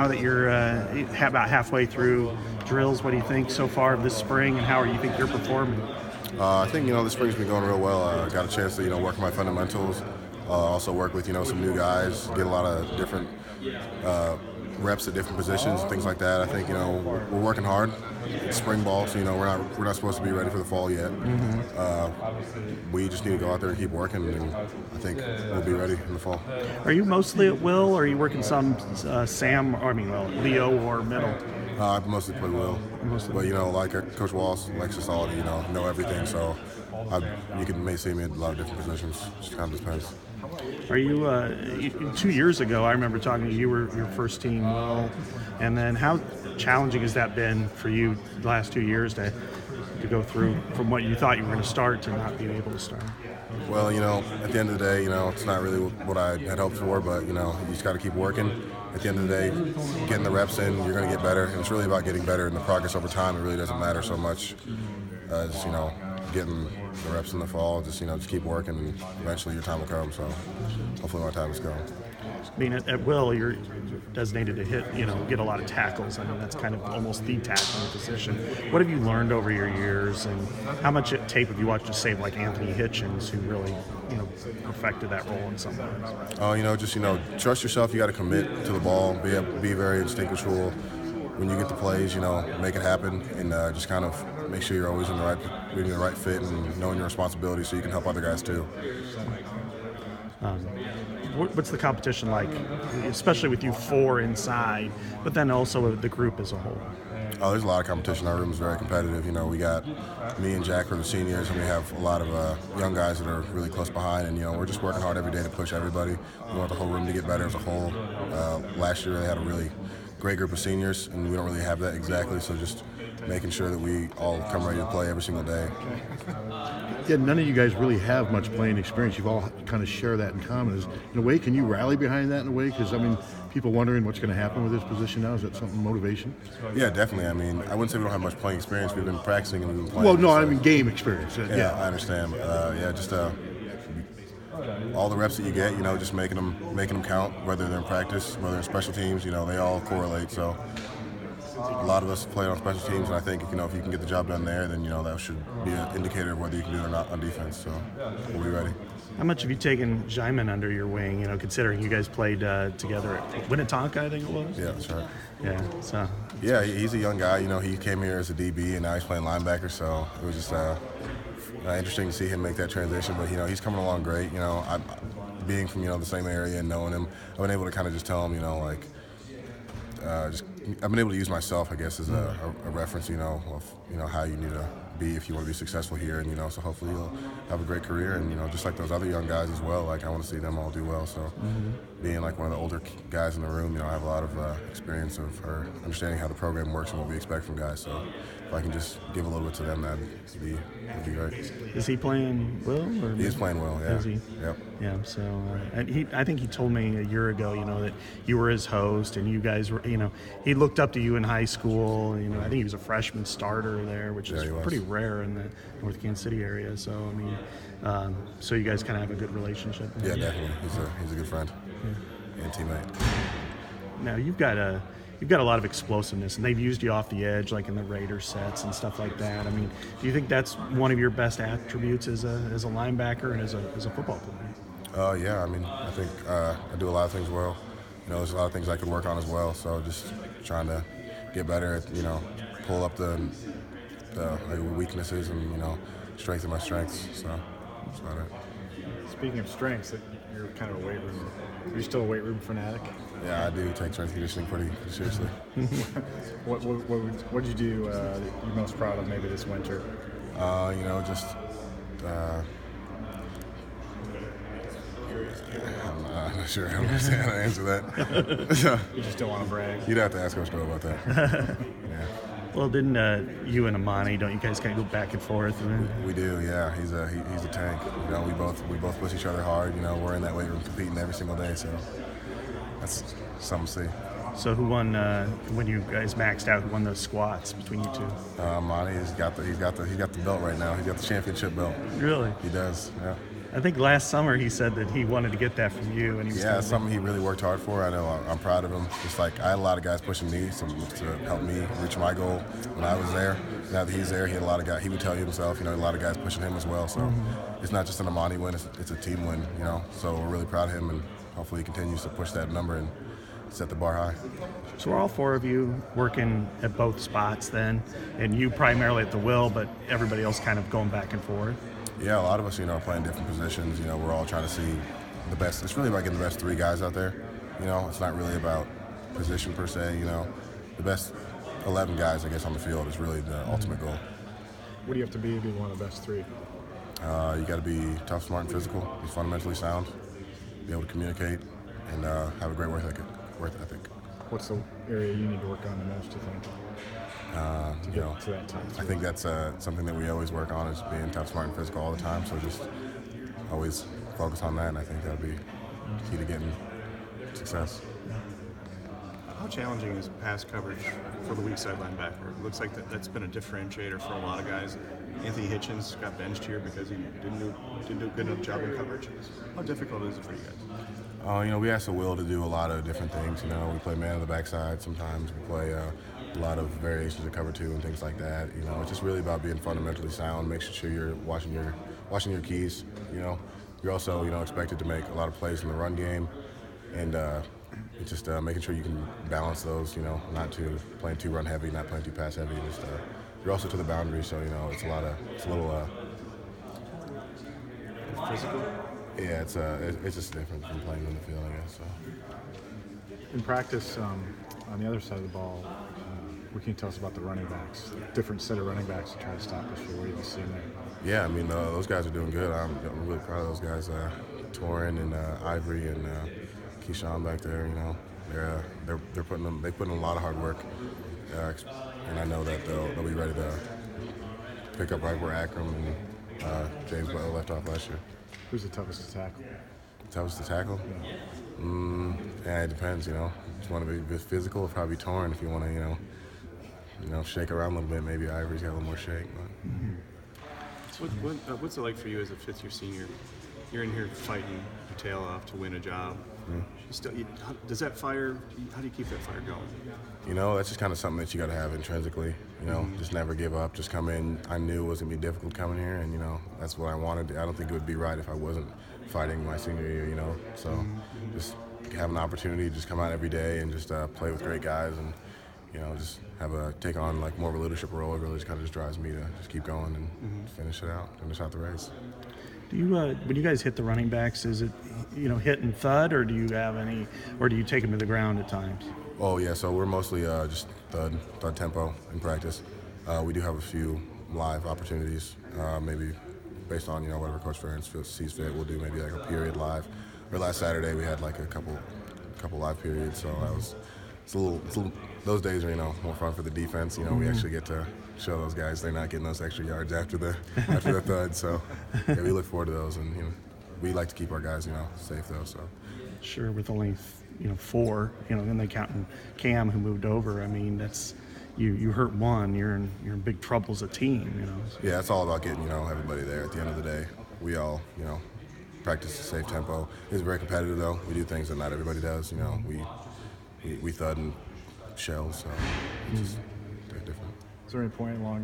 Now that you're about halfway through drills, what do you think so far of this spring, and how do you think you're performing? I think this spring's been going real well. Got a chance to work on my fundamentals. Also work with some new guys, get a lot of different reps at different positions and things like that. I think we're working hard. It's spring ball, so we're not supposed to be ready for the fall yet. We just need to go out there and keep working, and I think we'll be ready in the fall. Are you mostly at will, or are you working some Leo or middle? I mostly play will, but like Coach Walls likes us all to know everything. So you may see me in a lot of different positions. Just kind of depends. Are you 2 years ago? I remember talking to you. Were your first team will, and then how challenging has that been for you the last 2 years to go through from what you thought you were going to start to not being able to start? Well, at the end of the day, it's not really what I had hoped for, but you just got to keep working. At the end of the day, getting the reps in, you're going to get better, and it's really about getting better, and the progress over time, it really doesn't matter so much as getting the reps in the fall. Just keep working, and eventually your time will come. So hopefully my time is coming. I mean, at will, you're designated to hit, get a lot of tackles. I mean, that's kind of almost the tackling position. What have you learned over your years, and how much tape have you watched to save like Anthony Hitchens, who really, perfected that role in some ways? Oh, just trust yourself. You got to commit to the ball. Be very instinctual. When you get the plays, make it happen, and just kind of make sure you're always in the right fit and knowing your responsibility, so you can help other guys too. What's the competition like, especially with you four inside, but then also the group as a whole? Oh, there's a lot of competition. Our room is very competitive. We got me and Jack are the seniors, and we have a lot of young guys that are really close behind, and we're just working hard every day to push everybody. We want the whole room to get better as a whole. Last year they had a really great group of seniors, and we don't really have that exactly, so just making sure that we all come ready to play every single day. Yeah, none of you guys really have much playing experience. You've all kind of share that in common. In a way, can you rally behind that in a way? Because, people wondering what's going to happen with this position now. Is that something, motivation? Yeah, definitely. I wouldn't say we don't have much playing experience. We've been practicing and we've been playing. Well, no, game experience. Yeah, I understand. Just all the reps that you get, just making them count, whether they're in practice, whether in special teams, they all correlate. So a lot of us play on special teams, and I think if you can get the job done there, then that should be an indicator of whether you can do it or not on defense. So we'll be ready. How much have you taken Jaimin under your wing? Considering you guys played together at Winnetonka, I think it was. Yeah, that's right. Yeah. So. Yeah, he's a young guy. He came here as a DB, and now he's playing linebacker. So it was just interesting to see him make that transition. But he's coming along great. Being from the same area and knowing him, I've been able to kind of just tell him, I've been able to use myself, I guess, as a reference, of how you need to be if you want to be successful here, and so hopefully you'll have a great career, and just like those other young guys as well. I want to see them all do well. So being like one of the older guys in the room, I have a lot of experience of understanding how the program works and what we expect from guys. So if I can just give a little bit to them, that'd be great. Is he playing well? Or he is playing well. Yeah. Is he? Yep. Yeah. So I think he told me a year ago, that you were his host, and you guys were, he looked up to you in high school. I think he was a freshman starter there, which is pretty rare in the North Kansas City area. So so you guys kind of have a good relationship. Yeah, definitely. He's a good friend and teammate. Now you've got a lot of explosiveness, and they've used you off the edge, like in the Raider sets and stuff like that. Do you think that's one of your best attributes as a linebacker and as a football player? Yeah. I think I do a lot of things well. There's a lot of things I could work on as well. So just trying to get better at, pull up the weaknesses and, strengthen my strengths. So that's about it. Speaking of strengths, you're kind of a weight room. Are you still a weight room fanatic? Yeah, I do take strength conditioning pretty seriously. What did you do that you're most proud of maybe this winter? I'm not sure how to answer that. You just don't want to brag? You'd have to ask Coach Doe about that. Yeah. Well, didn't you and Amani, don't you guys kind of go back and forth? We do, yeah. He's a tank. We both push each other hard. We're in that weight room competing every single day, so that's something to see. So who won when you guys maxed out? Who won those squats between you two? Amani, he's got the belt right now. He's got the championship belt. Really? He does, yeah. I think last summer he said that he wanted to get that from you, and he was Yeah, it's something he really worked hard for. I know I'm proud of him. Just like I had a lot of guys pushing me to help me reach my goal when I was there. Now that he's there, he had a lot of guys. He would tell you himself, a lot of guys pushing him as well. So it's not just an Amani win; it's a team win. So we're really proud of him, and hopefully he continues to push that number and set the bar high. So are all four of you working at both spots then, and you primarily at the will, but everybody else kind of going back and forth? Yeah, a lot of us, are playing different positions. We're all trying to see the best. It's really about getting the best 3 guys out there. It's not really about position per se. The best 11 guys, I guess, on the field is really the ultimate goal. What do you have to be one of the best 3? You got to be tough, smart, and physical. Be fundamentally sound. Be able to communicate, and have a great work ethic. What's the area you need to work on the most, do you think? To get to that top 3? I think that's something that we always work on, is being tough, smart, and physical all the time. So just always focus on that, and I think that'll be key to getting success. How challenging is pass coverage for the weak side linebacker? It looks like that's been a differentiator for a lot of guys. Anthony Hitchens got benched here because he didn't do a good enough job in coverage. How difficult is it for you guys? We ask the Will to do a lot of different things. We play man on the backside sometimes. We play a lot of variations of cover 2 and things like that. It's just really about being fundamentally sound, making sure you're watching your keys. You're also expected to make a lot of plays in the run game, and it's just making sure you can balance those. Not too playing too run heavy, not playing too pass heavy. Just you're also to the boundary, so it's a little Physical? Yeah, it's just different from playing on the field, I guess. So. In practice, on the other side of the ball, what can you tell us about the running backs? Different set of running backs to try to stop this year. What have you seen there? Yeah, those guys are doing good. I'm really proud of those guys. Torin and Ivory and Keyshawn back there. They put in a lot of hard work, and I know that they'll be ready to pick up right where Akram and James Butler left off last year. Who's the toughest to tackle? Toughest to tackle? Yeah, it depends. If you want to be physical, it'll probably be Torin. If you want to, shake around a little bit, maybe Ivory's got a little more shake. But. So what's it like for you as a fifth-year senior? You're in here fighting your tail off to win a job. Does that fire? How do you keep that fire going? That's just kind of something that you got to have intrinsically. Just never give up. Just come in. I knew it was gonna be difficult coming here, and that's what I wanted. I don't think it would be right if I wasn't fighting my senior year. So just have an opportunity to just come out every day and just play with great guys, and just take on like more of a leadership role. It really just kind of just drives me to just keep going and finish out the race. Do you, when you guys hit the running backs, is it hit and thud, or do you have any, or do you take them to the ground at times? Oh yeah, so we're mostly just thud tempo in practice. We do have a few live opportunities, maybe based on whatever Coach Ferentz sees fit. We'll do maybe like a period live. Or last Saturday we had like a couple live periods, so it's a little those days are more fun for the defense. We actually get to show those guys they're not getting those extra yards after the thud. So yeah, we look forward to those, and we like to keep our guys safe though. So sure, with only 4, then they counting Cam who moved over. I mean, that's you hurt one, you're in big trouble as a team. So. Yeah, it's all about getting everybody there. At the end of the day, we all practice a safe tempo. It's very competitive though. We do things that not everybody does. We thud and shells, so it's just different. Is there any point along